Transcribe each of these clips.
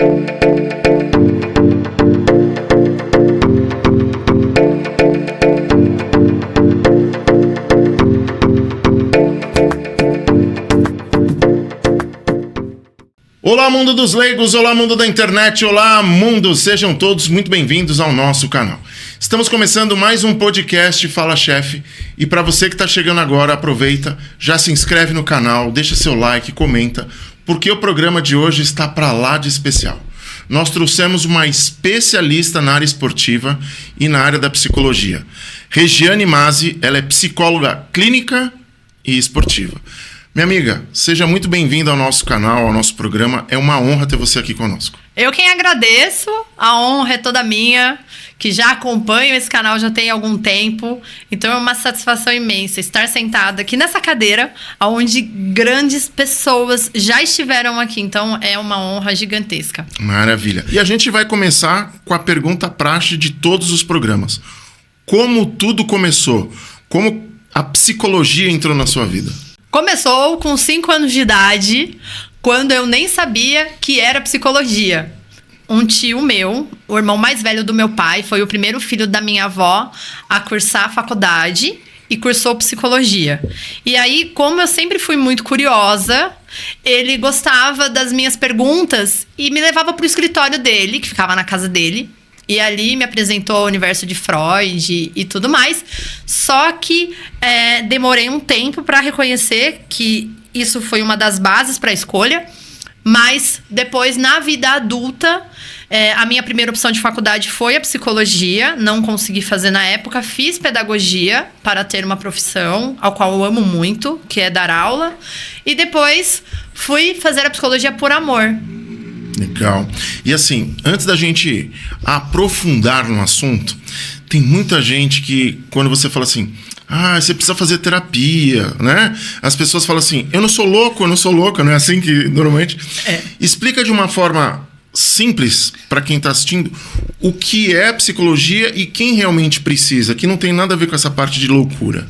Olá, mundo dos leigos, olá, mundo da internet, olá, mundo, sejam todos muito bem-vindos ao nosso canal. Estamos começando mais um podcast Fala Chefe, e para você que está chegando agora, aproveita, já se inscreve no canal, deixa seu like, comenta, porque o programa de hoje está para lá de especial. Nós trouxemos uma especialista na área esportiva e na área da psicologia. Regiane Mazzi, ela é psicóloga clínica e esportiva. Minha amiga, seja muito bem-vinda ao nosso canal, ao nosso programa. É uma honra ter você aqui conosco. Eu quem agradeço, a honra é toda minha, que já acompanho esse canal já tem algum tempo. Então é uma satisfação imensa estar sentada aqui nessa cadeira, onde grandes pessoas já estiveram aqui. Então é uma honra gigantesca. Maravilha. E a gente vai começar com a pergunta praxe de todos os programas. Como tudo começou? Como a psicologia entrou na sua vida? Começou com 5 anos de idade, quando eu nem sabia que era psicologia. Um tio meu, o irmão mais velho do meu pai, foi o primeiro filho da minha avó a cursar a faculdade e cursou psicologia. E aí, como eu sempre fui muito curiosa, ele gostava das minhas perguntas e me levava para o escritório dele, que ficava na casa dele. E ali me apresentou ao universo de Freud e tudo mais. Só que demorei um tempo para reconhecer que isso foi uma das bases para a escolha. Mas depois, na vida adulta, a minha primeira opção de faculdade foi a psicologia. Não consegui fazer na época. Fiz pedagogia para ter uma profissão, ao qual eu amo muito, que é dar aula. E depois fui fazer a psicologia por amor. Legal. E assim, antes da gente aprofundar no assunto, tem muita gente que, quando você fala assim, você precisa fazer terapia, né? As pessoas falam assim, eu não sou louca, não é assim que normalmente... Explica de uma forma simples para quem está assistindo o que é psicologia e quem realmente precisa, que não tem nada a ver com essa parte de loucura.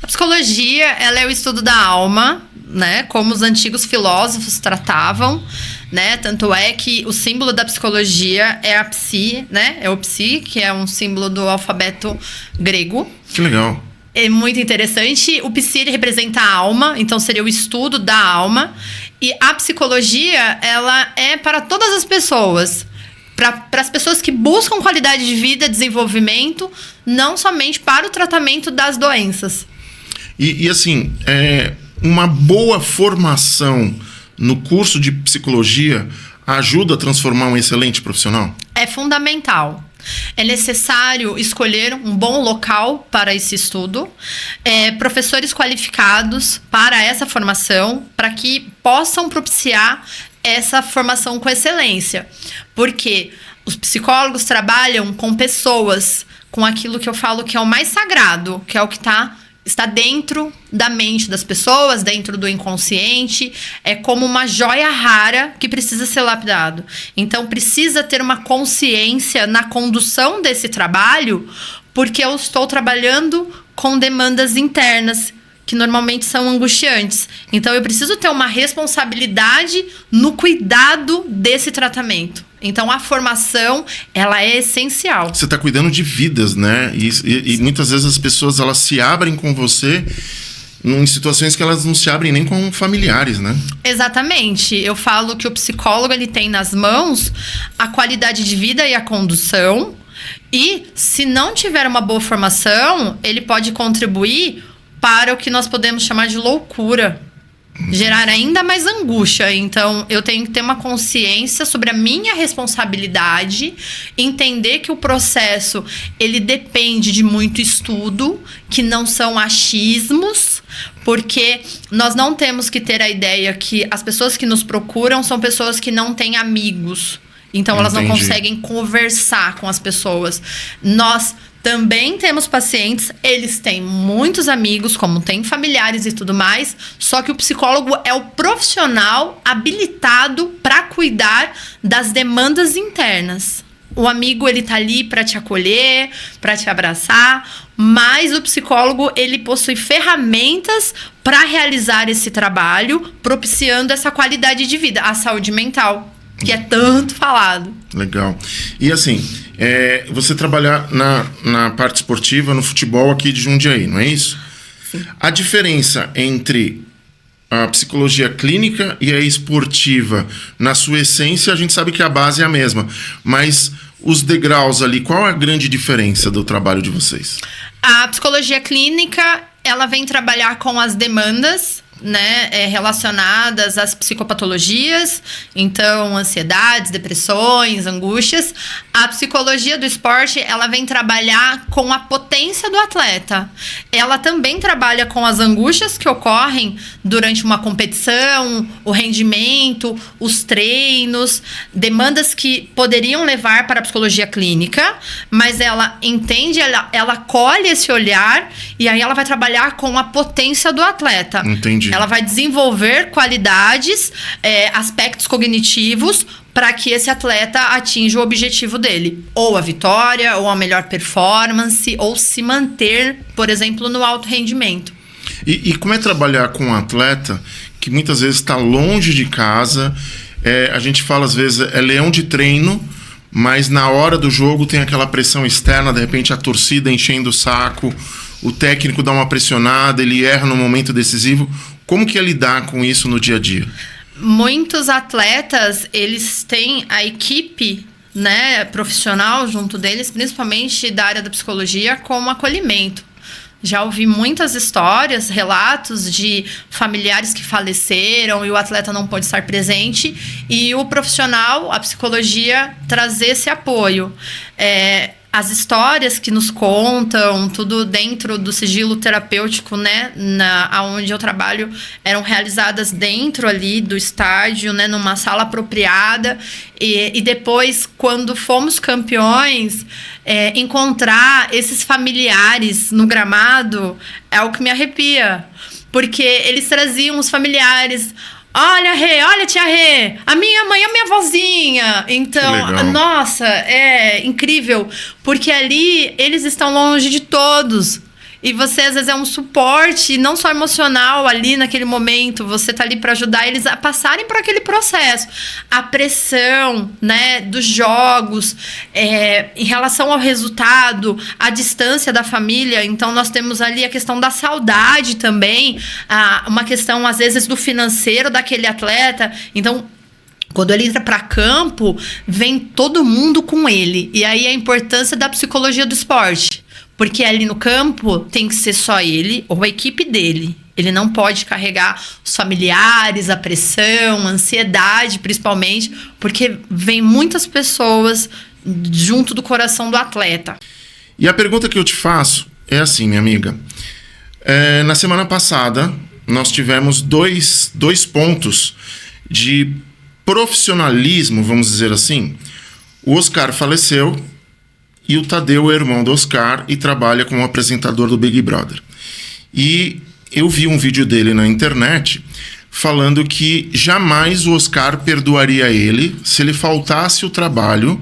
A psicologia, ela é o estudo da alma, né? Como os antigos filósofos tratavam, né? Tanto é que o símbolo da psicologia é a psi, né? É o psi, que é um símbolo do alfabeto grego. Que legal. É muito interessante. O psi, ele representa a alma, então seria o estudo da alma. E a psicologia, ela é para todas as pessoas. Para as pessoas que buscam qualidade de vida, desenvolvimento, não somente para o tratamento das doenças. E assim, uma boa formação no curso de psicologia ajuda a transformar um excelente profissional? É fundamental. É necessário escolher um bom local para esse estudo, professores qualificados para essa formação, para que possam propiciar essa formação com excelência. Porque os psicólogos trabalham com pessoas, com aquilo que eu falo que é o mais sagrado, que é o que está dentro da mente das pessoas, dentro do inconsciente. É como uma joia rara que precisa ser lapidado. Então, precisa ter uma consciência na condução desse trabalho, porque eu estou trabalhando com demandas internas, que normalmente são angustiantes. Então, eu preciso ter uma responsabilidade no cuidado desse tratamento. Então, a formação, ela é essencial. Você está cuidando de vidas, né? E muitas vezes as pessoas, elas se abrem com você em situações que elas não se abrem nem com familiares, né? Exatamente. Eu falo que o psicólogo, ele tem nas mãos a qualidade de vida e a condução. E, se não tiver uma boa formação, ele pode contribuir para o que nós podemos chamar de loucura. Gerar ainda mais angústia. Então, eu tenho que ter uma consciência sobre a minha responsabilidade, entender que o processo, ele depende de muito estudo, que não são achismos, porque nós não temos que ter a ideia que as pessoas que nos procuram são pessoas que não têm amigos. Então, elas não conseguem conversar com as pessoas. Nós também temos pacientes, eles têm muitos amigos, como tem familiares e tudo mais, só que o psicólogo é o profissional habilitado para cuidar das demandas internas. O amigo, ele tá ali para te acolher, para te abraçar, mas o psicólogo, ele possui ferramentas para realizar esse trabalho, propiciando essa qualidade de vida, a saúde mental. que é tanto falado. Legal. E assim, você trabalhar na parte esportiva, no futebol aqui de Jundiaí, não é isso? Sim. A diferença entre a psicologia clínica e a esportiva, na sua essência, a gente sabe que a base é a mesma, mas os degraus ali, qual é a grande diferença do trabalho de vocês? A psicologia clínica, ela vem trabalhar com as demandas, né, relacionadas às psicopatologias, então ansiedades, depressões, angústias. A psicologia do esporte, ela vem trabalhar com a potência do atleta. Ela também trabalha com as angústias que ocorrem durante uma competição, o rendimento, os treinos, demandas que poderiam levar para a psicologia clínica, mas ela entende, ela colhe esse olhar e aí ela vai trabalhar com a potência do atleta. Entendi. Ela vai desenvolver qualidades, aspectos cognitivos para que esse atleta atinja o objetivo dele. Ou a vitória, ou a melhor performance, ou se manter, por exemplo, no alto rendimento. E como é trabalhar com um atleta que muitas vezes está longe de casa? A gente fala às vezes, é leão de treino, mas na hora do jogo tem aquela pressão externa, de repente a torcida enchendo o saco, o técnico dá uma pressionada, ele erra no momento decisivo. Como que é lidar com isso no dia a dia? Muitos atletas, eles têm a equipe, né, profissional junto deles, principalmente da área da psicologia, como acolhimento. Já ouvi muitas histórias, relatos de familiares que faleceram e o atleta não pôde estar presente e o profissional, a psicologia, trazer esse apoio. As histórias que nos contam, tudo dentro do sigilo terapêutico, né, onde eu trabalho, eram realizadas dentro ali do estádio, né, numa sala apropriada. E depois, quando fomos campeões, encontrar esses familiares no gramado é o que me arrepia. Porque eles traziam os familiares... Olha, Rê, olha, tia Rê, a minha mãe é a minha vozinha. Então, nossa, é incrível. Porque ali, eles estão longe de todos. E você, às vezes, é um suporte, não só emocional ali naquele momento. Você tá ali para ajudar eles a passarem por aquele processo. A pressão, né, dos jogos, em relação ao resultado, a distância da família. Então, nós temos ali a questão da saudade também. Uma questão, às vezes, do financeiro daquele atleta. Então, quando ele entra para campo, vem todo mundo com ele. E aí a importância da psicologia do esporte. Porque ali no campo tem que ser só ele ou a equipe dele. Ele não pode carregar os familiares, a pressão, a ansiedade, principalmente, porque vem muitas pessoas junto do coração do atleta. E a pergunta que eu te faço é assim, minha amiga. Na semana passada, nós tivemos dois pontos de profissionalismo, vamos dizer assim. O Oscar faleceu. E o Tadeu é irmão do Oscar e trabalha como apresentador do Big Brother. E eu vi um vídeo dele na internet falando que jamais o Oscar perdoaria ele se ele faltasse o trabalho,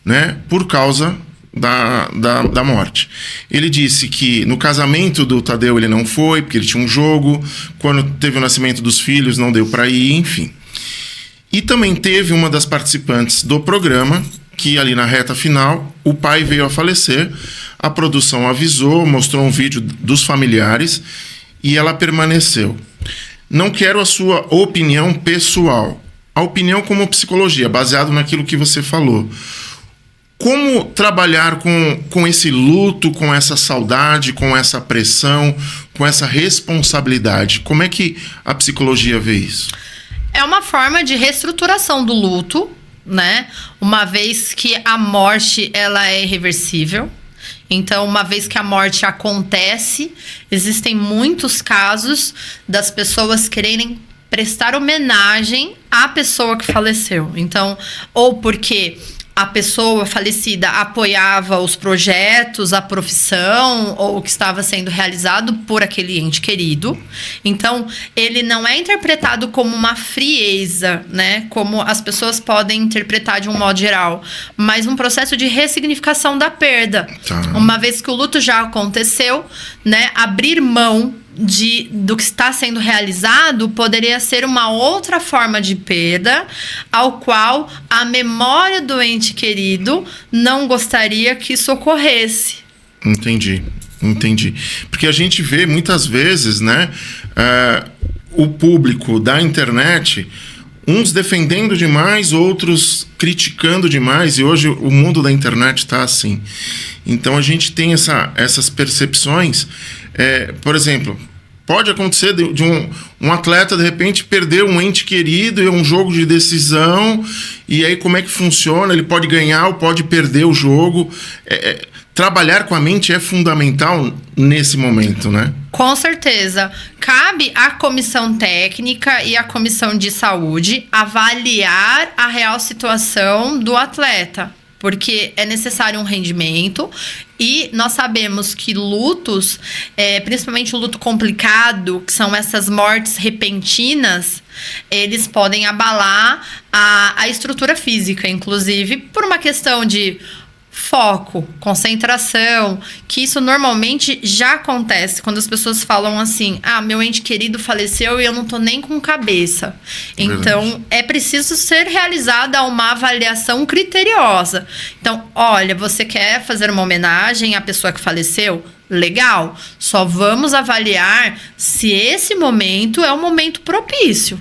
né, por causa da morte. Ele disse que no casamento do Tadeu ele não foi, porque ele tinha um jogo, quando teve o nascimento dos filhos não deu para ir, enfim. E também teve uma das participantes do programa que ali na reta final, o pai veio a falecer, a produção avisou, mostrou um vídeo dos familiares e ela permaneceu. Não quero a sua opinião pessoal, a opinião como psicologia, baseado naquilo que você falou. Como trabalhar com esse luto, com essa saudade, com essa pressão, com essa responsabilidade? Como é que a psicologia vê isso? É uma forma de reestruturação do luto, né? Uma vez que a morte ela é irreversível. Então, uma vez que a morte acontece, existem muitos casos das pessoas quererem prestar homenagem à pessoa que faleceu. Então, ou porque a pessoa falecida apoiava os projetos, a profissão ou o que estava sendo realizado por aquele ente querido. Então, ele não é interpretado como uma frieza, né? Como as pessoas podem interpretar de um modo geral, mas um processo de ressignificação da perda. Uma vez que o luto já aconteceu, né? Abrir mão do que está sendo realizado poderia ser uma outra forma de perda, ao qual a memória do ente querido não gostaria que isso ocorresse. Entendi. Porque a gente vê muitas vezes, né, o público da internet, uns defendendo demais, outros criticando demais, e hoje o mundo da internet está assim. Então a gente tem essas percepções. Por exemplo, pode acontecer de um atleta de repente perder um ente querido, e é um jogo de decisão, e aí como é que funciona? Ele pode ganhar ou pode perder o jogo. Trabalhar com a mente é fundamental nesse momento, né? Com certeza. Cabe à comissão técnica e à comissão de saúde avaliar a real situação do atleta, porque é necessário um rendimento, e nós sabemos que lutos, principalmente o luto complicado, que são essas mortes repentinas, eles podem abalar a estrutura física, inclusive por uma questão de foco, concentração, que isso normalmente já acontece quando as pessoas falam assim: meu ente querido faleceu e eu não tô nem com cabeça. Então, é preciso ser realizada uma avaliação criteriosa. Então, olha, você quer fazer uma homenagem à pessoa que faleceu? Legal, só vamos avaliar se esse momento é um momento propício.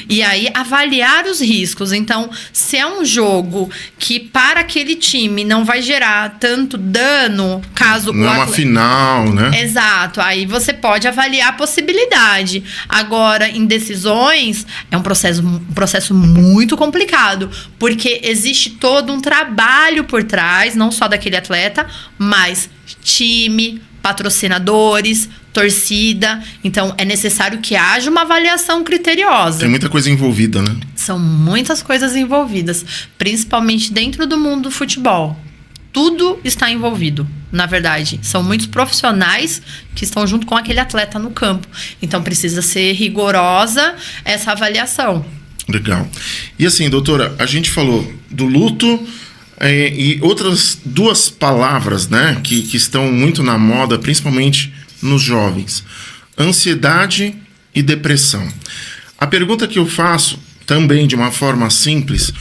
E aí, avaliar os riscos. Então, se é um jogo que para aquele time não vai gerar tanto dano, caso... Não é uma final, né? Exato. Aí você pode avaliar a possibilidade. Agora, em decisões, é um processo muito complicado, porque existe todo um trabalho por trás, não só daquele atleta, mas time, patrocinadores, torcida. Então, é necessário que haja uma avaliação criteriosa. Tem muita coisa envolvida, né? São muitas coisas envolvidas, principalmente dentro do mundo do futebol. Tudo está envolvido, na verdade. São muitos profissionais que estão junto com aquele atleta no campo. Então, precisa ser rigorosa essa avaliação. Legal. E assim, doutora, a gente falou do luto... e outras duas palavras, né, que estão muito na moda, principalmente nos jovens: ansiedade e depressão. A pergunta que eu faço, também de uma forma simples: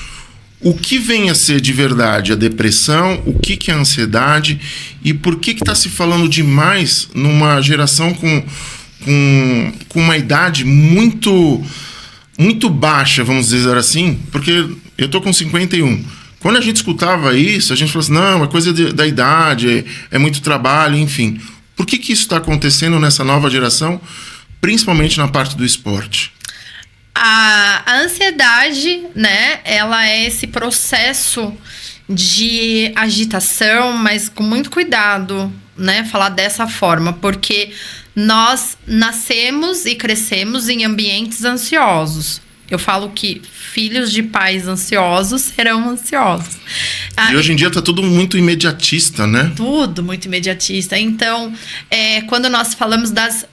o que vem a ser de verdade a depressão, o que é a ansiedade, e por que está se falando demais numa geração com uma idade muito baixa, vamos dizer assim? Porque eu tô com 51. Quando a gente escutava isso, a gente falou assim: não, é coisa da idade, é muito trabalho, enfim. Por que isso está acontecendo nessa nova geração, principalmente na parte do esporte? A ansiedade, né, ela é esse processo de agitação, mas com muito cuidado, né, falar dessa forma, porque nós nascemos e crescemos em ambientes ansiosos. Eu falo que filhos de pais ansiosos serão ansiosos. E hoje em dia está tudo muito imediatista, né? Tudo muito imediatista. Então, quando nós falamos das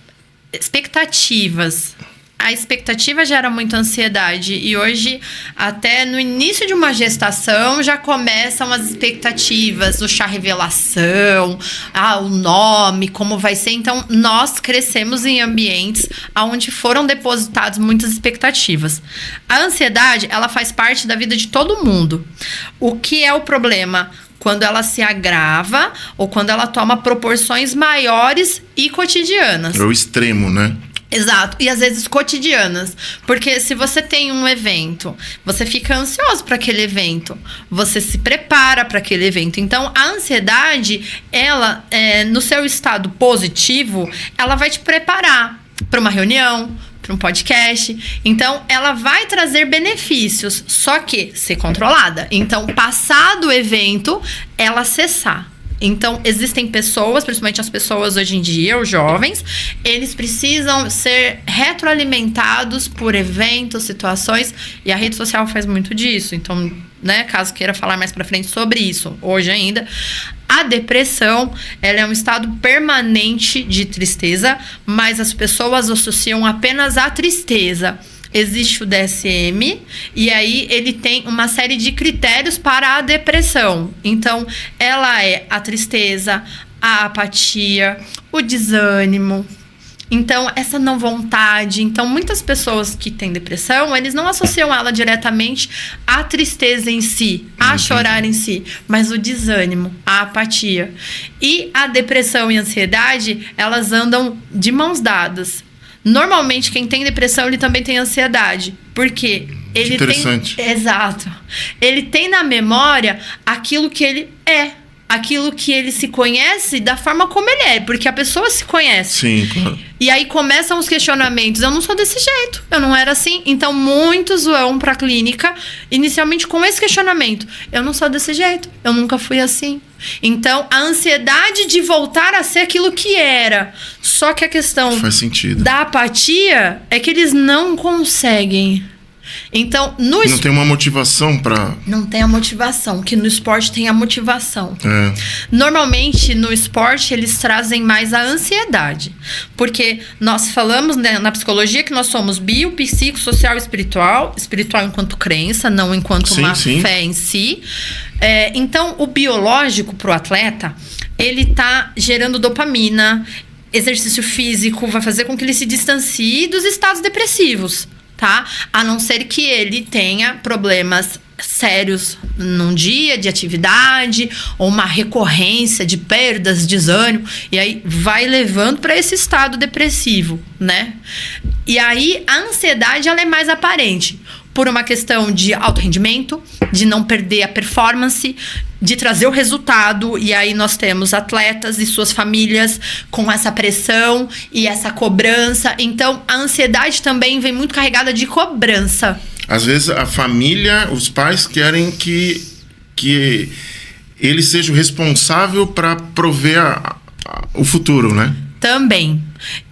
expectativas, a expectativa gera muita ansiedade. E hoje, até no início de uma gestação, já começam as expectativas, o chá revelação, o nome, como vai ser. Então, nós crescemos em ambientes onde foram depositadas muitas expectativas. A ansiedade, ela faz parte da vida de todo mundo. O que é o problema? Quando ela se agrava ou quando ela toma proporções maiores e cotidianas. É o extremo, né? Exato, e às vezes cotidianas, porque se você tem um evento, você fica ansioso para aquele evento, você se prepara para aquele evento. Então, a ansiedade, ela, no seu estado positivo, ela vai te preparar para uma reunião, para um podcast. Então, ela vai trazer benefícios, só que ser controlada. Então, passado o evento, ela cessar. Então, existem pessoas, principalmente as pessoas hoje em dia, os jovens, eles precisam ser retroalimentados por eventos, situações, e a rede social faz muito disso. Então, né, caso queira falar mais pra frente sobre isso, hoje ainda, a depressão, ela é um estado permanente de tristeza, mas as pessoas associam apenas à tristeza. Existe o DSM, e aí ele tem uma série de critérios para a depressão. Então, ela é a tristeza, a apatia, o desânimo, Então, essa não vontade. Então, muitas pessoas que têm depressão, eles não associam ela diretamente à tristeza em si, a chorar em si, mas o desânimo, a apatia. E a depressão e a ansiedade, elas andam de mãos dadas. Normalmente, quem tem depressão, ele também tem ansiedade. Por quê? Ele interessante. Exato. Ele tem na memória aquilo que ele é. Aquilo que ele se conhece da forma como ele é. Porque a pessoa se conhece. Sim, claro. E aí começam os questionamentos. Eu não sou desse jeito. Eu não era assim. Então, muitos vão pra clínica inicialmente com esse questionamento. Eu não sou desse jeito. Eu nunca fui assim. Então, a ansiedade de voltar a ser aquilo que era. Só que a questão Faz sentido. da apatia é que eles não conseguem. Então, Não tem uma motivação pra... Não tem a motivação, que no esporte tem a motivação. É. Normalmente, no esporte, eles trazem mais a ansiedade. Porque nós falamos, né, na psicologia que nós somos bio, psico, social e espiritual. Espiritual enquanto crença, não enquanto uma fé em si. Então, o biológico pro atleta, ele tá gerando dopamina, exercício físico, vai fazer com que ele se distancie dos estados depressivos. Tá? A não ser que ele tenha problemas sérios num dia de atividade ou uma recorrência de perdas, desânimo, e aí vai levando para esse estado depressivo, né? E aí a ansiedade ela é mais aparente por uma questão de alto rendimento, de não perder a performance, de trazer o resultado. E aí nós temos atletas e suas famílias com essa pressão e essa cobrança. Então, a ansiedade também vem muito carregada de cobrança. Às vezes, a família, os pais querem que ele seja o responsável para prover o futuro, né? Também.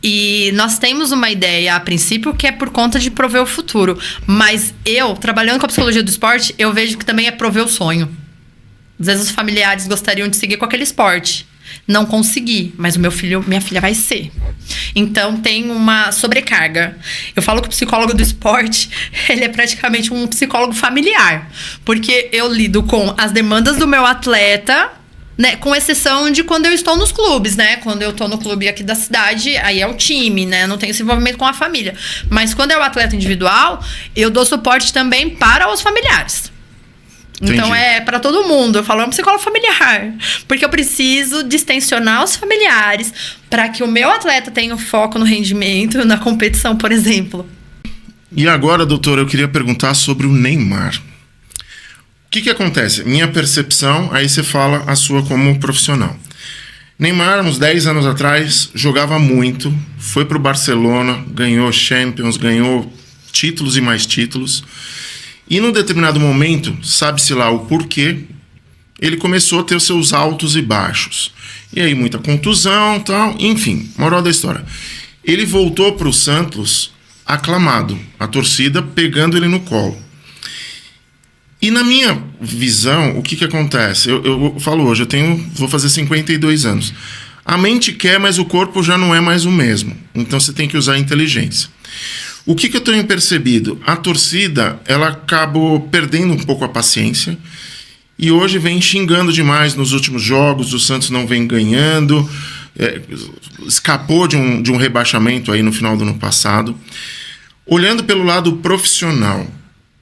E nós temos uma ideia, a princípio, que é por conta de prover o futuro. Mas eu, trabalhando com a psicologia do esporte, eu vejo que também é prover o sonho. Às vezes os familiares gostariam de seguir com aquele esporte. Não consegui, mas o meu filho, minha filha vai ser. Então tem uma sobrecarga. Eu falo que o psicólogo do esporte, ele é praticamente um psicólogo familiar. Porque eu lido com as demandas do meu atleta, né, com exceção de quando eu estou nos clubes, né? Quando eu estou no clube aqui da cidade, aí é o time, né? Eu não tenho esse envolvimento com a família. Mas quando é o atleta individual, eu dou suporte também para os familiares. Entendi. Então é para todo mundo. Eu falo, é um psicólogo familiar. Porque eu preciso distensionar os familiares para que o meu atleta tenha um foco no rendimento, na competição, por exemplo. E agora, doutor, eu queria perguntar sobre o Neymar. O que acontece? Minha percepção, aí você fala a sua como profissional. Neymar, uns 10 anos atrás, jogava muito, foi pro Barcelona, ganhou Champions, ganhou títulos e mais títulos. E num determinado momento, sabe-se lá o porquê, ele começou a ter os seus altos e baixos. E aí muita contusão, tal, enfim, moral da história. Ele voltou pro Santos aclamado, a torcida pegando ele no colo. E na minha visão, o que acontece? Eu falo hoje, vou fazer 52 anos. A mente quer, mas o corpo já não é mais o mesmo. Então você tem que usar a inteligência. O que eu tenho percebido? A torcida, ela acabou perdendo um pouco a paciência e hoje vem xingando demais nos últimos jogos, o Santos não vem ganhando, escapou de um rebaixamento aí no final do ano passado. Olhando pelo lado profissional,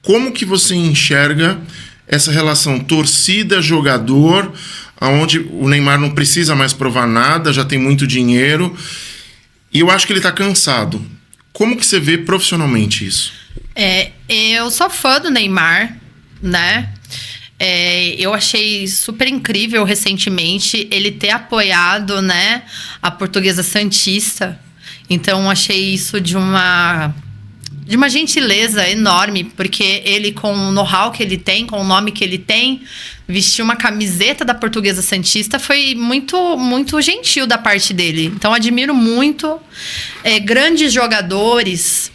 como que você enxerga essa relação torcida-jogador, onde o Neymar não precisa mais provar nada, já tem muito dinheiro, e eu acho que ele está cansado. Como que você vê profissionalmente isso? Eu sou fã do Neymar, né? Eu achei super incrível recentemente ele ter apoiado, né, a Portuguesa Santista. Então, achei isso de uma gentileza enorme, porque ele, com o know-how que ele tem, com o nome que ele tem, vestir uma camiseta da Portuguesa Santista foi muito, muito gentil da parte dele. Então, admiro muito. Grandes jogadores,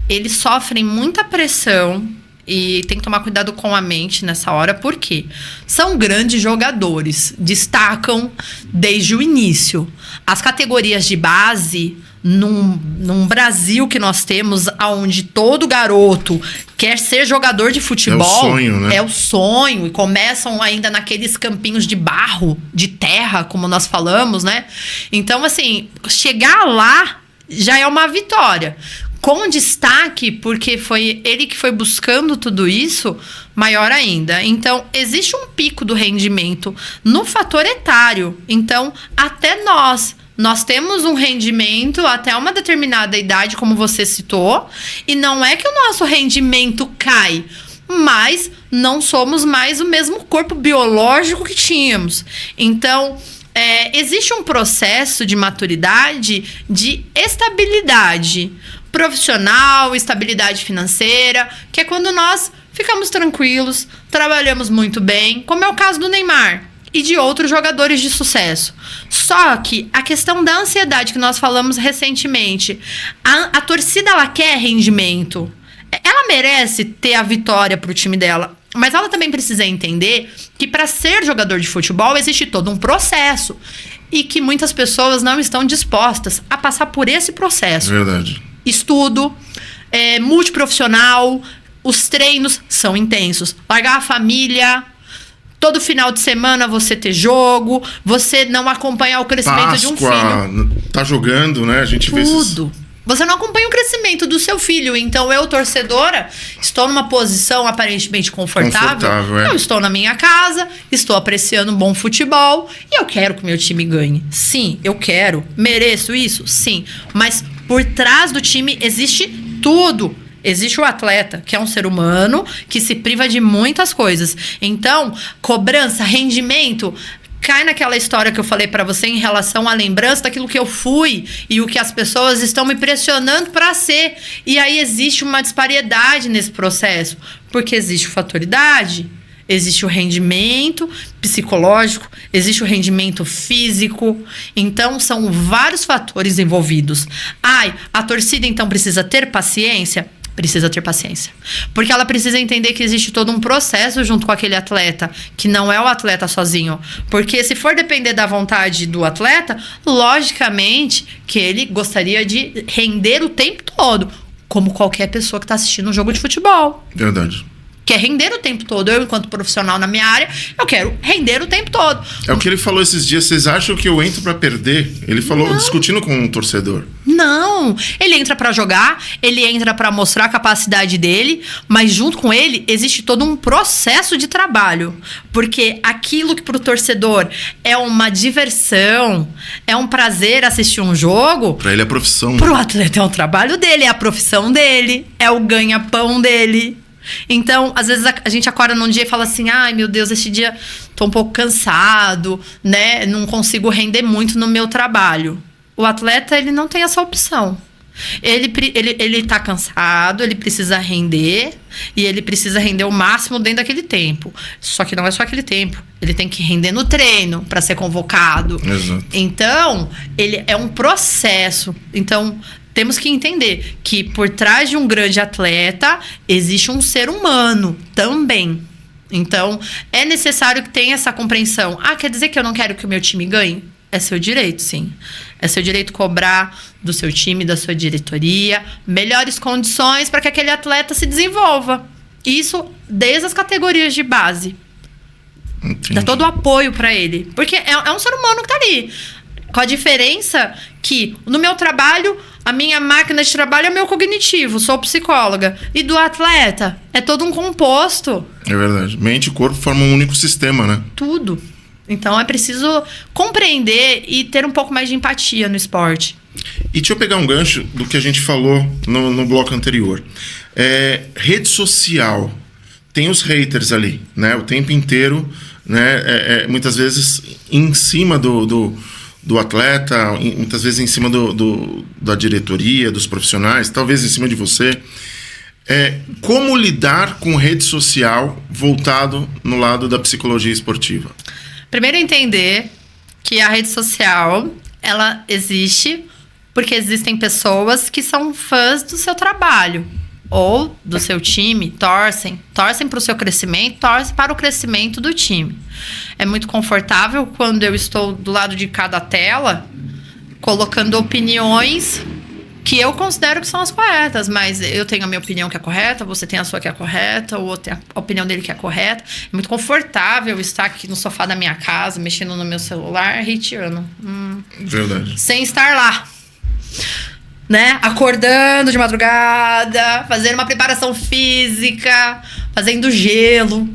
eles sofrem muita pressão e tem que tomar cuidado com a mente nessa hora, porque são grandes jogadores, destacam desde o início. As categorias de base num Brasil que nós temos, onde todo garoto quer ser jogador de futebol. É o sonho, né? É o sonho. E começam ainda naqueles campinhos de barro, de terra, como nós falamos, né? Então, assim, chegar lá já é uma vitória. Com destaque, porque foi ele que foi buscando tudo isso, maior ainda. Então, existe um pico do rendimento no fator etário. Então, até nós temos um rendimento até uma determinada idade, como você citou, e não é que o nosso rendimento cai, mas não somos mais o mesmo corpo biológico que tínhamos. Então, existe um processo de maturidade, de estabilidade profissional, estabilidade financeira, que é quando nós ficamos tranquilos, trabalhamos muito bem, como é o caso do Neymar e de outros jogadores de sucesso. Só que a questão da ansiedade que nós falamos recentemente, a torcida, ela quer rendimento. Ela merece ter a vitória para o time dela, mas ela também precisa entender que para ser jogador de futebol existe todo um processo e que muitas pessoas não estão dispostas a passar por esse processo. Verdade. Estudo, multiprofissional, os treinos são intensos. Largar a família, todo final de semana você ter jogo, você não acompanhar o crescimento de um filho. Tá jogando, né? A gente vê tudo. Você não acompanha o crescimento do seu filho. Então, eu, torcedora, estou numa posição aparentemente confortável. Eu estou na minha casa, estou apreciando um bom futebol e eu quero que o meu time ganhe. Sim, eu quero. Mereço isso? Sim. Mas por trás do time existe tudo. Existe o atleta, que é um ser humano, que se priva de muitas coisas. Então, cobrança, rendimento, cai naquela história que eu falei pra você em relação à lembrança daquilo que eu fui e o que as pessoas estão me pressionando pra ser. E aí existe uma disparidade nesse processo, porque existe o fator idade, existe o rendimento psicológico, existe o rendimento físico. Então, são vários fatores envolvidos. A torcida, então, precisa ter paciência? Precisa ter paciência. Porque ela precisa entender que existe todo um processo junto com aquele atleta, que não é o atleta sozinho. Porque se for depender da vontade do atleta, logicamente que ele gostaria de render o tempo todo, como qualquer pessoa que está assistindo um jogo de futebol. Verdade. Quer render o tempo todo. Eu, enquanto profissional na minha área, eu quero render o tempo todo. É o que ele falou esses dias. Vocês acham que eu entro pra perder? Ele falou, discutindo com um torcedor. Não. Ele entra pra jogar, ele entra pra mostrar a capacidade dele, mas junto com ele existe todo um processo de trabalho. Porque aquilo que pro torcedor é uma diversão, é um prazer assistir um jogo... Pra ele é profissão. Pro atleta é o trabalho dele, é a profissão dele, é o ganha-pão dele. Então, às vezes a gente acorda num dia e fala assim, ai meu Deus, esse dia tô um pouco cansado, né? Não consigo render muito no meu trabalho. O atleta, ele não tem essa opção. Ele tá cansado, ele precisa render e ele precisa render o máximo dentro daquele tempo. Só que não é só aquele tempo. Ele tem que render no treino para ser convocado. Exato. Então, ele é um processo. Então, temos que entender que por trás de um grande atleta existe um ser humano também. Então, é necessário que tenha essa compreensão. Quer dizer que eu não quero que o meu time ganhe? É seu direito, sim. É seu direito cobrar do seu time, da sua diretoria, melhores condições para que aquele atleta se desenvolva. Isso desde as categorias de base. Entendi. Dá todo o apoio para ele. Porque é um ser humano que tá ali. Com a diferença que no meu trabalho, a minha máquina de trabalho é meu cognitivo, sou psicóloga. E do atleta, é todo um composto. É verdade. Mente e corpo formam um único sistema, né? Tudo. Então é preciso compreender e ter um pouco mais de empatia no esporte. E deixa eu pegar um gancho do que a gente falou no bloco anterior. Rede social. Tem os haters ali, né? O tempo inteiro, né? Muitas vezes em cima do atleta, muitas vezes em cima da diretoria, dos profissionais, talvez em cima de você. Como lidar com rede social voltado no lado da psicologia esportiva? Primeiro, entender que a rede social, ela existe porque existem pessoas que são fãs do seu trabalho ou do seu time, torcem para o seu crescimento, torcem para o crescimento do time. É muito confortável quando eu estou do lado de cada tela, colocando opiniões que eu considero que são as corretas, mas eu tenho a minha opinião que é correta, você tem a sua que é correta, o outro tem a opinião dele que é correta. É muito confortável estar aqui no sofá da minha casa, mexendo no meu celular, hateando. Verdade. Sem estar lá. Né? Acordando de madrugada, fazendo uma preparação física, fazendo gelo.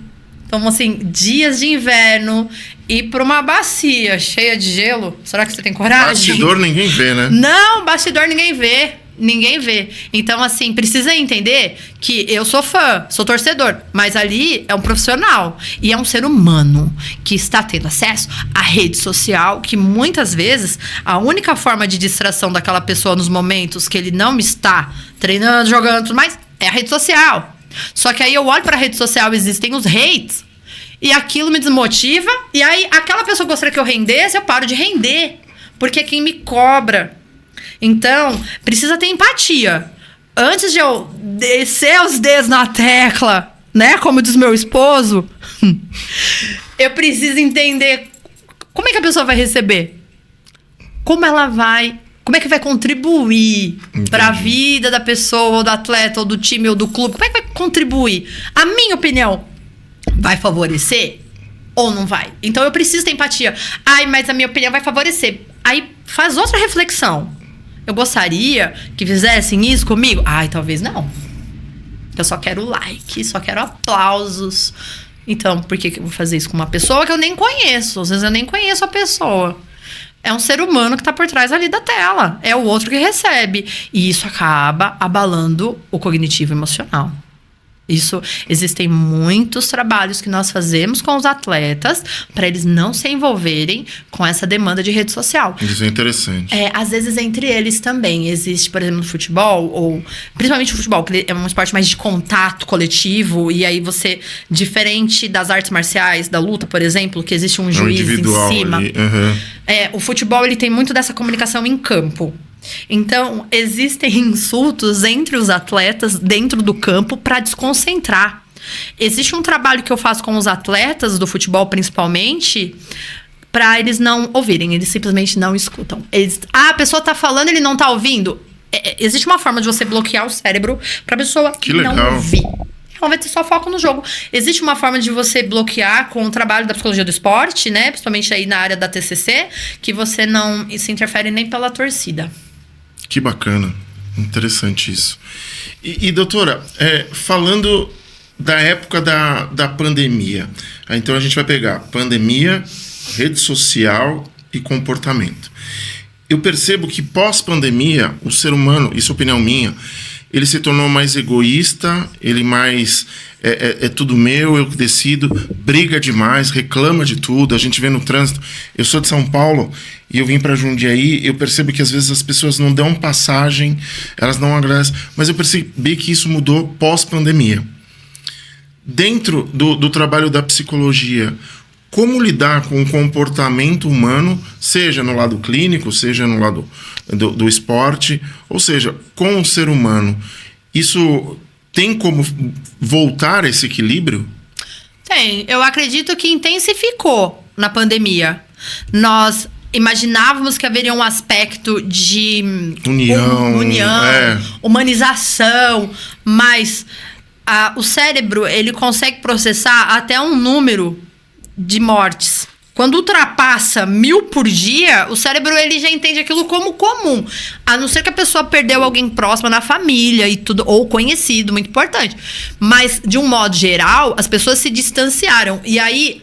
Então, assim, dias de inverno, ir pra uma bacia cheia de gelo. Será que você tem coragem? Bastidor ninguém vê, né? Não, bastidor ninguém vê. Ninguém vê. Então, assim, precisa entender que eu sou fã, sou torcedor, mas ali é um profissional e é um ser humano que está tendo acesso à rede social, que muitas vezes a única forma de distração daquela pessoa nos momentos que ele não está treinando, jogando, tudo mais, é a rede social. Só que aí eu olho para a rede social, existem os hates, e aquilo me desmotiva, e aí aquela pessoa que gostaria que eu rendesse, eu paro de render, porque é quem me cobra. Então, precisa ter empatia. Antes de eu descer os dedos na tecla, né? Como diz meu esposo, eu preciso entender como é que a pessoa vai receber. Como é que vai contribuir para a vida da pessoa, ou do atleta, ou do time, ou do clube. Como é que vai contribuir? A minha opinião vai favorecer ou não vai? Então, eu preciso ter empatia. Ai, mas a minha opinião vai favorecer. Aí, faz outra reflexão. Eu gostaria que fizessem isso comigo? Ai, talvez não. Eu só quero like, só quero aplausos. Então, por que eu vou fazer isso com uma pessoa que eu nem conheço? Às vezes eu nem conheço a pessoa. É um ser humano que está por trás ali da tela. É o outro que recebe. E isso acaba abalando o cognitivo emocional. Existem muitos trabalhos que nós fazemos com os atletas para eles não se envolverem com essa demanda de rede social. Isso é interessante. Às vezes entre eles também existe, por exemplo, no futebol, ou principalmente o futebol, que é um esporte mais de contato coletivo, e aí você, diferente das artes marciais, da luta, por exemplo, que existe um juiz em cima. O futebol ele tem muito dessa comunicação em campo. Então, existem insultos entre os atletas dentro do campo para desconcentrar. Existe um trabalho que eu faço com os atletas do futebol, principalmente, para eles não ouvirem, eles simplesmente não escutam. A pessoa tá falando, ele não tá ouvindo. Existe uma forma de você bloquear o cérebro para a pessoa não ouvir. Ela vai ter só foco no jogo. Existe uma forma de você bloquear com o trabalho da psicologia do esporte, né? Principalmente aí na área da TCC, que você não se interfere nem pela torcida. Que bacana, interessante isso. E doutora, falando da época da pandemia, então a gente vai pegar pandemia, rede social e comportamento. Eu percebo que pós-pandemia, o ser humano, isso é opinião minha, ele se tornou mais egoísta, ele mais... É tudo meu, eu que decido, briga demais, reclama de tudo. A gente vê no trânsito. Eu sou de São Paulo e eu vim para Jundiaí. Eu percebo que às vezes as pessoas não dão passagem, elas não agradecem. Mas eu percebi que isso mudou pós-pandemia. Dentro do trabalho da psicologia, como lidar com o comportamento humano, seja no lado clínico, seja no lado do esporte, ou seja, com o ser humano, isso... Tem como voltar esse equilíbrio? Tem. Eu acredito que intensificou na pandemia. Nós imaginávamos que haveria um aspecto de união, humanização, mas o cérebro ele consegue processar até um número de mortes. Quando ultrapassa 1000 por dia, o cérebro ele já entende aquilo como comum. A não ser que a pessoa perdeu alguém próximo na família e tudo, ou conhecido, muito importante. Mas, de um modo geral, as pessoas se distanciaram. E aí,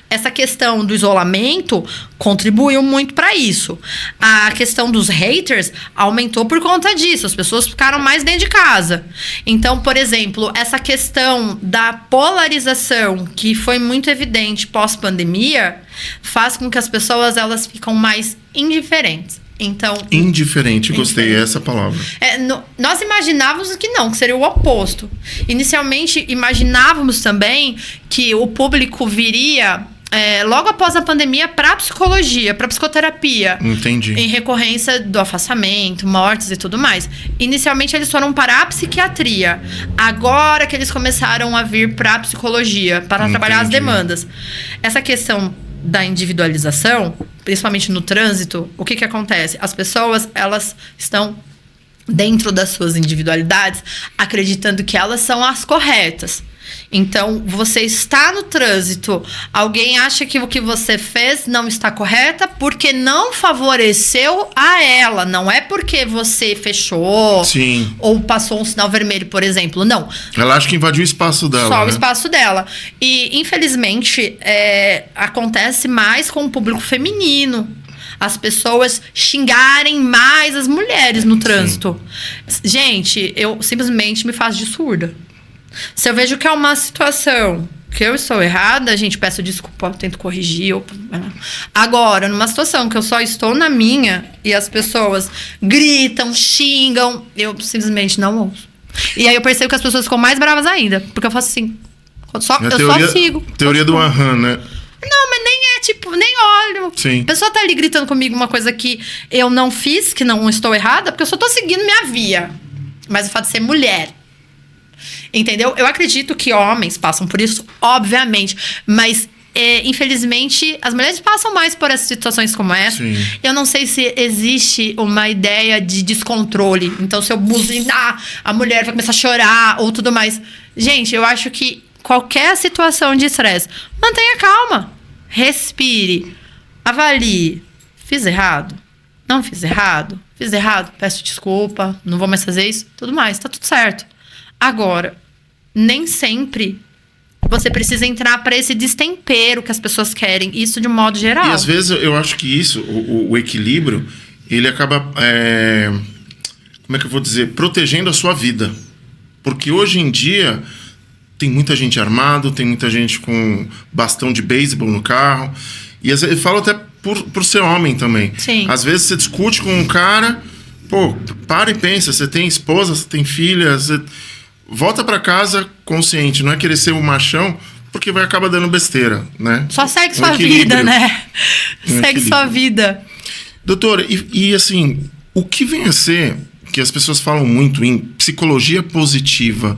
essa questão do isolamento contribuiu muito para isso. A questão dos haters aumentou por conta disso. As pessoas ficaram mais dentro de casa. Então, por exemplo, essa questão da polarização, que foi muito evidente pós-pandemia, faz com que as pessoas elas ficam mais indiferentes. Então, indiferente, gostei essa palavra. Nós imaginávamos que não, que seria o oposto. Inicialmente, imaginávamos também que o público viria logo após a pandemia para a psicologia, para a psicoterapia. Entendi. Em recorrência do afastamento, mortes e tudo mais. Inicialmente, eles foram para a psiquiatria. Agora que eles começaram a vir para a psicologia, para trabalhar as demandas. Essa questão da individualização, principalmente no trânsito, o que acontece? As pessoas, elas estão dentro das suas individualidades, acreditando que elas são as corretas. Então, você está no trânsito, alguém acha que o que você fez não está correta porque não favoreceu a ela. Não é porque você fechou Sim. ou passou um sinal vermelho, por exemplo. Não. Ela acha que invadiu o espaço dela. Só né? o espaço dela. E, infelizmente, acontece mais com o público feminino. As pessoas xingarem mais as mulheres no trânsito. Sim. Gente, eu simplesmente me faço de surda. Se eu vejo que é uma situação que eu estou errada, gente, peço desculpa, eu tento corrigir. Agora, numa situação que eu só estou na minha e as pessoas gritam, xingam, eu simplesmente não ouço. E aí eu percebo que as pessoas ficam mais bravas ainda, porque eu faço assim. Eu só sigo. Teoria do Aham, né? Não, mas nem nem olho. Sim. A pessoa tá ali gritando comigo uma coisa que eu não fiz, que não estou errada, porque eu só tô seguindo minha via. Mas o fato de ser mulher. Entendeu? Eu acredito que homens passam por isso, obviamente. Mas, infelizmente, as mulheres passam mais por essas situações como essa. Sim. Eu não sei se existe uma ideia de descontrole. Então, se eu buzinar, a mulher vai começar a chorar ou tudo mais. Gente, eu acho que qualquer situação de estresse, mantenha calma. Respire. Avalie. Fiz errado? Não fiz errado? Fiz errado? Peço desculpa. Não vou mais fazer isso. Tudo mais. Tá tudo certo. Agora, nem sempre você precisa entrar para esse destempero que as pessoas querem. Isso de um modo geral. E às vezes eu acho que isso, o equilíbrio, ele acaba, como é que eu vou dizer, protegendo a sua vida. Porque hoje em dia tem muita gente armado, tem muita gente com bastão de beisebol no carro. E às vezes, eu falo até por ser homem também. Sim. Às vezes você discute com um cara, pô, para e pensa, você tem esposa, você tem filha, você volta pra casa consciente, não é querer ser um machão, porque vai acabar dando besteira, né? Só segue sua vida, né? Segue sua vida. Doutora, e assim, o que vem a ser, que as pessoas falam muito em psicologia positiva,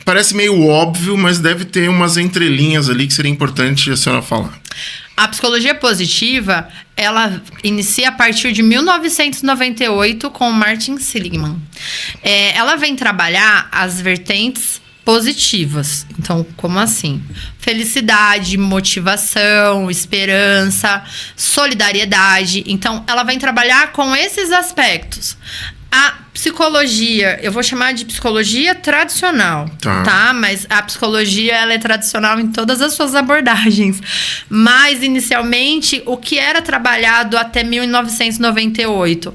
parece meio óbvio, mas deve ter umas entrelinhas ali que seria importante a senhora falar. A psicologia positiva, ela inicia a partir de 1998 com Martin Seligman. Ela vem trabalhar as vertentes positivas. Então, como assim? Felicidade, motivação, esperança, solidariedade. Então, ela vem trabalhar com esses aspectos. A psicologia, eu vou chamar de psicologia tradicional, tá? Mas a psicologia, ela é tradicional em todas as suas abordagens. Mas, inicialmente, o que era trabalhado até 1998?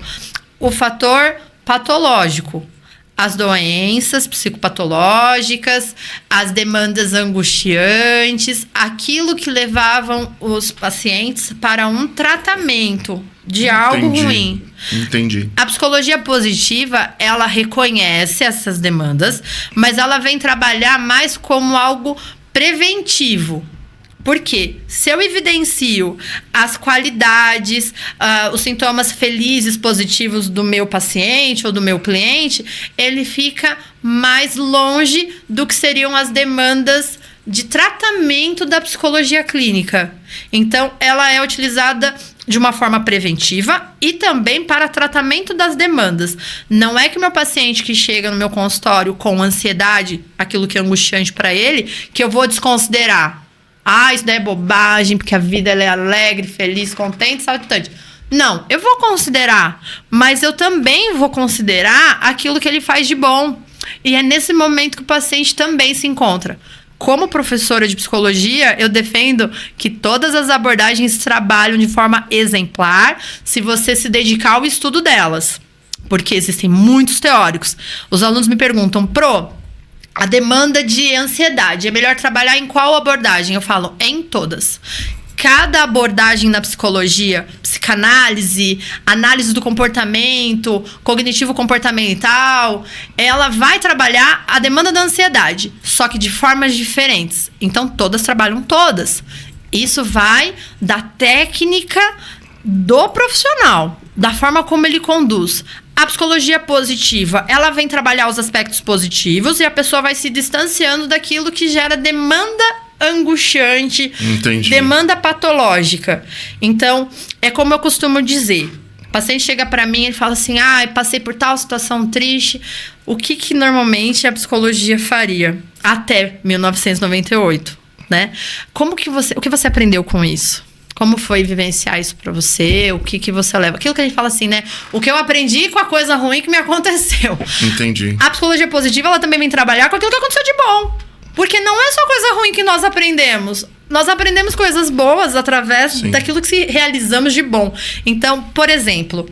O fator patológico. As doenças psicopatológicas, as demandas angustiantes, aquilo que levavam os pacientes para um tratamento de algo ruim. Entendi. A psicologia positiva, ela reconhece essas demandas, mas ela vem trabalhar mais como algo preventivo. Por quê? Se eu evidencio as qualidades, os sintomas felizes, positivos do meu paciente ou do meu cliente, ele fica mais longe do que seriam as demandas de tratamento da psicologia clínica. Então, ela é utilizada de uma forma preventiva e também para tratamento das demandas. Não é que o meu paciente que chega no meu consultório com ansiedade, aquilo que é angustiante para ele, que eu vou desconsiderar. Isso daí é bobagem, porque a vida ela é alegre, feliz, contente, saltitante. Não, eu vou considerar, mas eu também vou considerar aquilo que ele faz de bom. E é nesse momento que o paciente também se encontra. Como professora de psicologia, eu defendo que todas as abordagens trabalham de forma exemplar se você se dedicar ao estudo delas. Porque existem muitos teóricos. Os alunos me perguntam, a demanda de ansiedade, é melhor trabalhar em qual abordagem? Eu falo, em todas. Cada abordagem na psicologia, psicanálise, análise do comportamento, cognitivo-comportamental, ela vai trabalhar a demanda da ansiedade, só que de formas diferentes. Então, todas trabalham todas. Isso vai da técnica do profissional, da forma como ele conduz. A psicologia positiva, ela vem trabalhar os aspectos positivos e a pessoa vai se distanciando daquilo que gera demanda angustiante, Entendi. demanda patológica. Então, é como eu costumo dizer, o paciente chega para mim e fala assim, passei por tal situação triste. O que normalmente a psicologia faria? Até 1998, né? O que você aprendeu com isso? Como foi vivenciar isso pra você? O que você leva? Aquilo que a gente fala assim, né? O que eu aprendi com a coisa ruim que me aconteceu. Entendi. A psicologia positiva, ela também vem trabalhar com aquilo que aconteceu de bom. Porque não é só coisa ruim que nós aprendemos. Nós aprendemos coisas boas através daquilo que realizamos de bom. Então, por exemplo,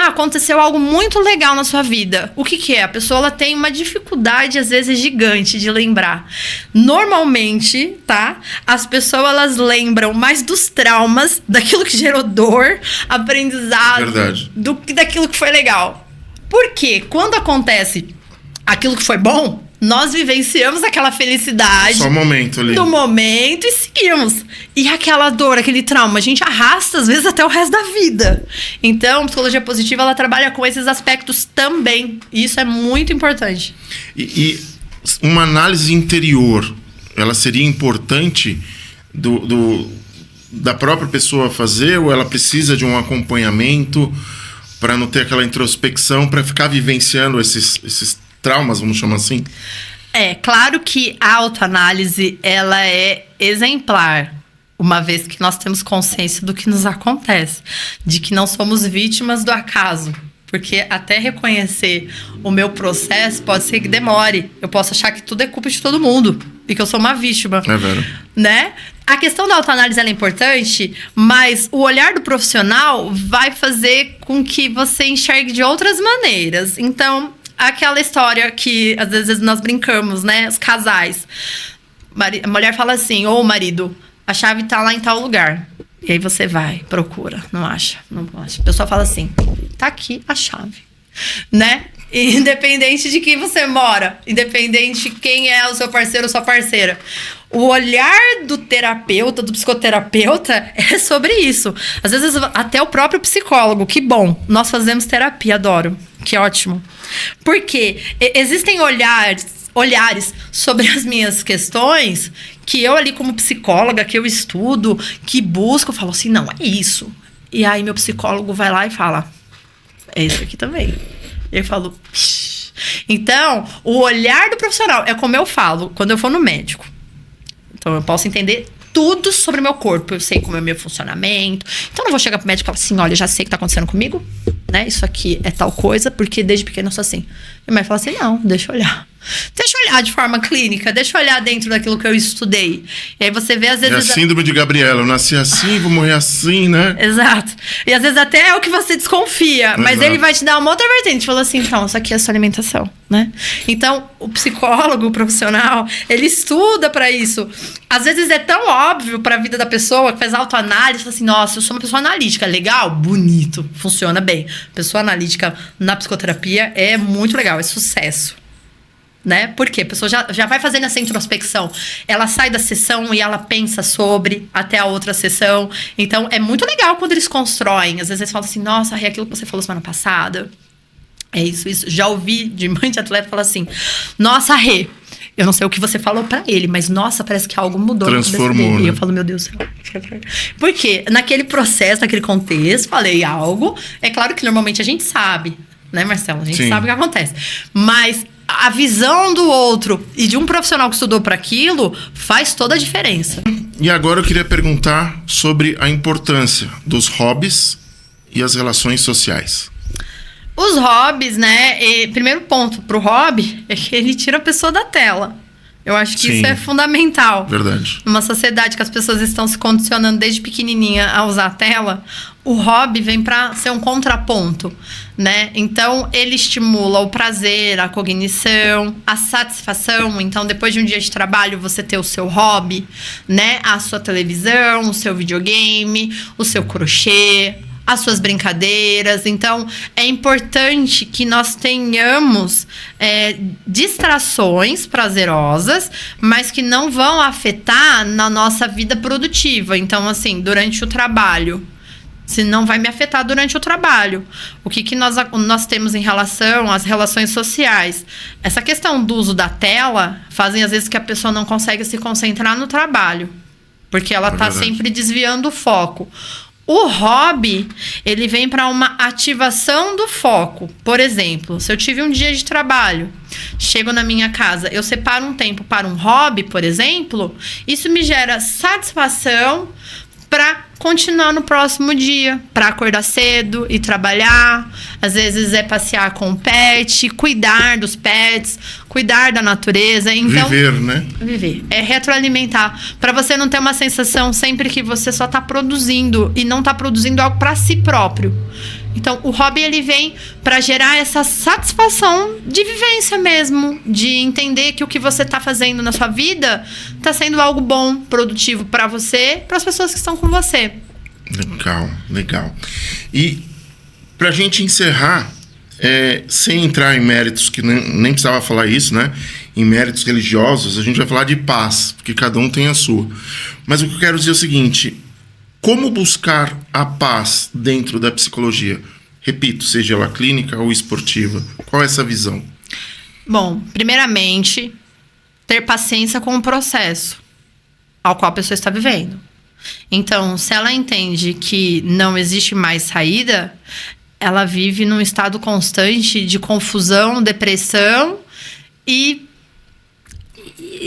aconteceu algo muito legal na sua vida. O que é? A pessoa ela tem uma dificuldade, às vezes, gigante de lembrar. Normalmente, tá? As pessoas, elas lembram mais dos traumas, daquilo que gerou dor, aprendizado, daquilo que foi legal. Por quê? Quando acontece aquilo que foi bom, nós vivenciamos aquela felicidade. Só um momento ali. Do momento e seguimos. E aquela dor, aquele trauma, a gente arrasta, às vezes, até o resto da vida. Então, a psicologia positiva, ela trabalha com esses aspectos também. E isso é muito importante. E uma análise interior, ela seria importante da própria pessoa fazer? Ou ela precisa de um acompanhamento para não ter aquela introspecção, para ficar vivenciando esses traumas, vamos chamar assim? Claro que a autoanálise, ela é exemplar, uma vez que nós temos consciência do que nos acontece, de que não somos vítimas do acaso, porque até reconhecer o meu processo pode ser que demore, eu posso achar que tudo é culpa de todo mundo, e que eu sou uma vítima. É verdade. Né? A questão da autoanálise ela é importante, mas o olhar do profissional vai fazer com que você enxergue de outras maneiras. Então, aquela história que às vezes nós brincamos, né? Os casais. A mulher fala assim, ô marido, a chave tá lá em tal lugar. E aí você vai, procura, não acha. A pessoa fala assim, tá aqui a chave. Né? Independente de quem você mora, independente de quem é o seu parceiro ou sua parceira. O olhar do terapeuta, do psicoterapeuta, é sobre isso. Às vezes até o próprio psicólogo, que bom, nós fazemos terapia, adoro, que ótimo. Porque existem olhares sobre as minhas questões que eu ali como psicóloga, que eu estudo, que busco, eu falo assim, não, é isso. E aí meu psicólogo vai lá e fala, é isso aqui também. E eu falo, psh. Então, o olhar do profissional, é como eu falo, quando eu for no médico. Então, eu posso entender tudo sobre o meu corpo. Eu sei como é o meu funcionamento. Então, eu não vou chegar pro médico e falar assim, olha, eu já sei o que tá acontecendo comigo, né? Isso aqui é tal coisa, porque desde pequeno eu sou assim. Minha mãe fala assim, não, deixa eu olhar. Deixa eu olhar de forma clínica, deixa eu olhar dentro daquilo que eu estudei. E aí você vê, às vezes... É a síndrome de Gabriela, eu nasci assim, vou morrer assim, né? Exato. E às vezes até é o que você desconfia, mas ele vai te dar uma outra vertente. Falou assim, então, isso aqui é a sua alimentação, né? Então, o psicólogo, o profissional, ele estuda pra isso. Às vezes é tão óbvio pra vida da pessoa que faz autoanálise, fala assim, nossa, eu sou uma pessoa analítica, legal, bonito, funciona bem. Pessoa analítica na psicoterapia é muito legal, é sucesso. Né? Por quê? A pessoa já vai fazendo essa introspecção. Ela sai da sessão e ela pensa sobre até a outra sessão. Então, é muito legal quando eles constroem. Às vezes eles falam assim, nossa, Rê, aquilo que você falou semana passada. É isso. Já ouvi de mãe de atleta falar assim, nossa, Rê, eu não sei o que você falou pra ele, mas nossa, parece que algo mudou. Transformou, né? E eu falo, meu Deus do céu. Por quê? Naquele processo, naquele contexto, falei algo. É claro que normalmente a gente sabe, né, Marcelo? A gente sabe o que acontece. Mas a visão do outro e de um profissional que estudou para aquilo faz toda a diferença. E agora eu queria perguntar sobre a importância dos hobbies e as relações sociais. Os hobbies, né? Primeiro ponto pro hobby é que ele tira a pessoa da tela. Eu acho que isso é fundamental. Verdade. Numa sociedade que as pessoas estão se condicionando desde pequenininha a usar a tela, o hobby vem para ser um contraponto, né? Então, ele estimula o prazer, a cognição, a satisfação. Então, depois de um dia de trabalho, você ter o seu hobby, né? A sua televisão, o seu videogame, o seu crochê, as suas brincadeiras. Então, é importante que nós tenhamos distrações prazerosas, mas que não vão afetar na nossa vida produtiva. Então, assim, durante o trabalho, se não vai me afetar durante o trabalho. O que nós temos em relação às relações sociais? Essa questão do uso da tela fazem, às vezes, que a pessoa não consegue se concentrar no trabalho, porque ela está sempre desviando o foco. O hobby, ele vem para uma ativação do foco. Por exemplo, se eu tive um dia de trabalho, chego na minha casa, eu separo um tempo para um hobby, por exemplo, isso me gera satisfação para continuar no próximo dia, para acordar cedo e trabalhar. Às vezes é passear com o pet, cuidar dos pets, cuidar da natureza. Então, viver, né? Viver. É retroalimentar. Para você não ter uma sensação sempre que você só tá produzindo e não tá produzindo algo para si próprio. Então, o hobby, ele vem para gerar essa satisfação de vivência mesmo, de entender que o que você tá fazendo na sua vida tá sendo algo bom, produtivo para você, para as pessoas que estão com você. Legal, legal. E pra gente encerrar, sem entrar em méritos, que nem precisava falar isso, né? Em méritos religiosos, a gente vai falar de paz, porque cada um tem a sua. Mas o que eu quero dizer é o seguinte: como buscar a paz dentro da psicologia? Repito, seja ela clínica ou esportiva. Qual é essa visão? Bom, primeiramente, ter paciência com o processo ao qual a pessoa está vivendo. Então, se ela entende que não existe mais saída, ela vive num estado constante de confusão, depressão e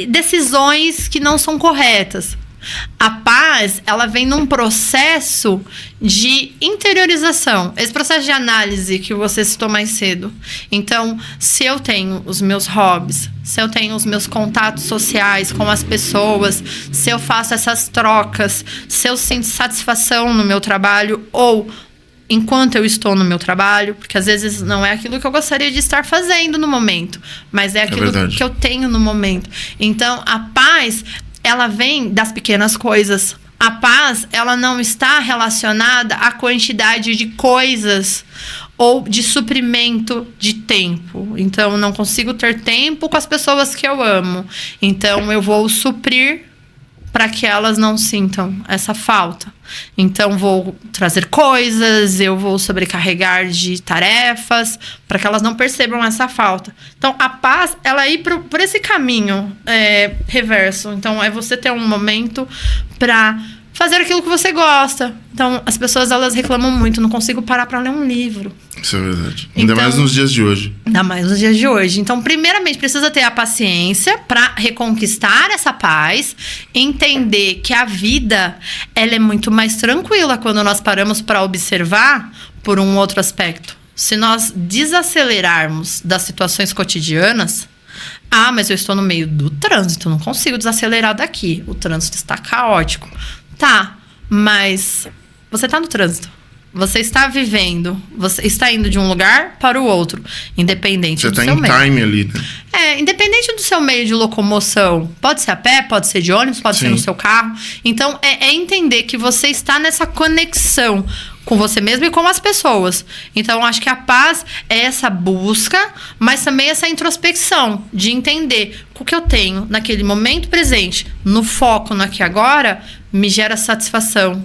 decisões que não são corretas. A paz, ela vem num processo de interiorização. Esse processo de análise que você citou mais cedo. Então, se eu tenho os meus hobbies, se eu tenho os meus contatos sociais com as pessoas, se eu faço essas trocas, se eu sinto satisfação no meu trabalho ou enquanto eu estou no meu trabalho, porque às vezes não é aquilo que eu gostaria de estar fazendo no momento, mas é aquilo que eu tenho no momento. Então, a paz, ela vem das pequenas coisas. A paz, ela não está relacionada à quantidade de coisas ou de suprimento de tempo. Então, eu não consigo ter tempo com as pessoas que eu amo. Então, eu vou suprir para que elas não sintam essa falta. Então, vou trazer coisas, eu vou sobrecarregar de tarefas, para que elas não percebam essa falta. Então, a paz, ela ir por esse caminho reverso. Então, é você ter um momento para fazer aquilo que você gosta. Então, as pessoas, elas reclamam muito, não consigo parar para ler um livro. Isso é verdade. Ainda mais nos dias de hoje. Ainda mais nos dias de hoje. Então, primeiramente, precisa ter a paciência para reconquistar essa paz, entender que a vida, ela é muito mais tranquila quando nós paramos para observar por um outro aspecto. Se nós desacelerarmos das situações cotidianas, mas eu estou no meio do trânsito, não consigo desacelerar daqui. O trânsito está caótico. Tá, mas você está no trânsito. Você está vivendo, você está indo de um lugar para o outro, independente do seu meio. Você está em time ali, né? Independente do seu meio de locomoção. Pode ser a pé, pode ser de ônibus, pode ser no seu carro. Então, é entender que você está nessa conexão com você mesmo e com as pessoas. Então, acho que a paz é essa busca, mas também essa introspecção de entender o que eu tenho naquele momento presente, no foco, no aqui e agora, me gera satisfação.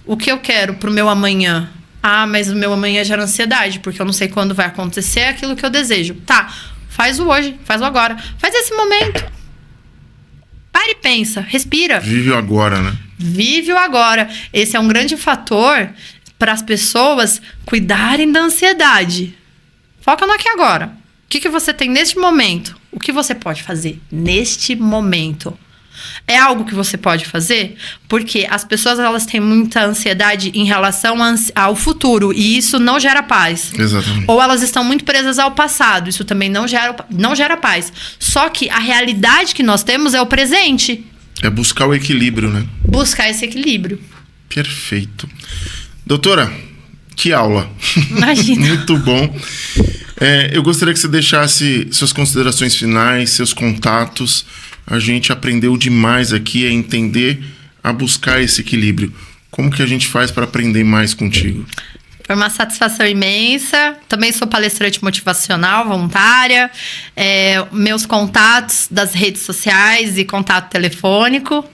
O que eu quero pro meu amanhã? Mas o meu amanhã gera ansiedade, porque eu não sei quando vai acontecer aquilo que eu desejo. Tá, faz o hoje, faz o agora. Faz esse momento. Para e pensa, respira. Vive o agora, né? Vive o agora. Esse é um grande fator para as pessoas cuidarem da ansiedade. Foca no aqui e agora. O que você tem neste momento? O que você pode fazer neste momento? É algo que você pode fazer? Porque as pessoas, elas têm muita ansiedade em relação ao futuro, e isso não gera paz. Exatamente. Ou elas estão muito presas ao passado, isso também não gera paz. Só que a realidade que nós temos é o presente. É buscar o equilíbrio, né? Buscar esse equilíbrio. Perfeito. Doutora, que aula. Imagina. Muito bom. Eu gostaria que você deixasse suas considerações finais, seus contatos. A gente aprendeu demais aqui a entender, a buscar esse equilíbrio. Como que a gente faz para aprender mais contigo? Foi uma satisfação imensa. Também sou palestrante motivacional, voluntária. Meus contatos das redes sociais e contato telefônico.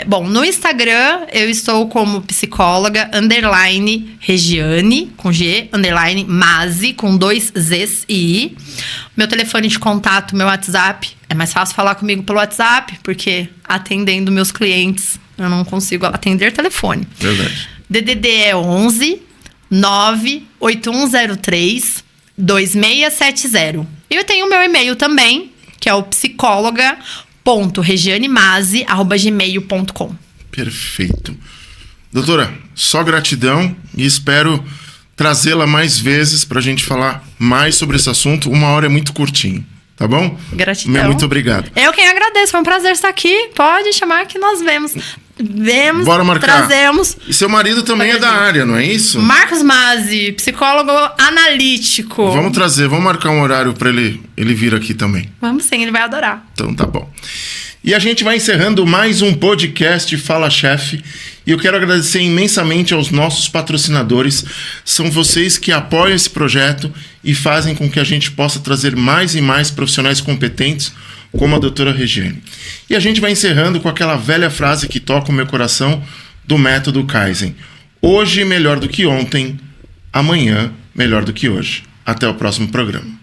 Bom, no Instagram eu estou como psicóloga _Regiane, com G, _Mazi, com 2 Zs e I. Meu telefone de contato, meu WhatsApp. É mais fácil falar comigo pelo WhatsApp, porque atendendo meus clientes, eu não consigo atender telefone. Verdade. DDD é 11 98103 2670. E eu tenho o meu e-mail também, que é o psicóloga.regianemase@gmail.com. Perfeito. Doutora, só gratidão e espero trazê-la mais vezes para a gente falar mais sobre esse assunto. 1 hora é muito curtinho, tá bom? Gratidão. Muito obrigado. Eu quem agradeço, foi um prazer estar aqui. Pode chamar que nós vemos. Bora marcar. Trazemos. E seu marido também é da área, não é isso? Marcos Mazzi, psicólogo analítico. Vamos marcar um horário para ele vir aqui também. Vamos sim, ele vai adorar. Então tá bom. E a gente vai encerrando mais um podcast Fala Chefe. E eu quero agradecer imensamente aos nossos patrocinadores. São vocês que apoiam esse projeto e fazem com que a gente possa trazer mais e mais profissionais competentes, como a doutora Regiane. E a gente vai encerrando com aquela velha frase que toca o meu coração do método Kaizen. Hoje melhor do que ontem, amanhã melhor do que hoje. Até o próximo programa.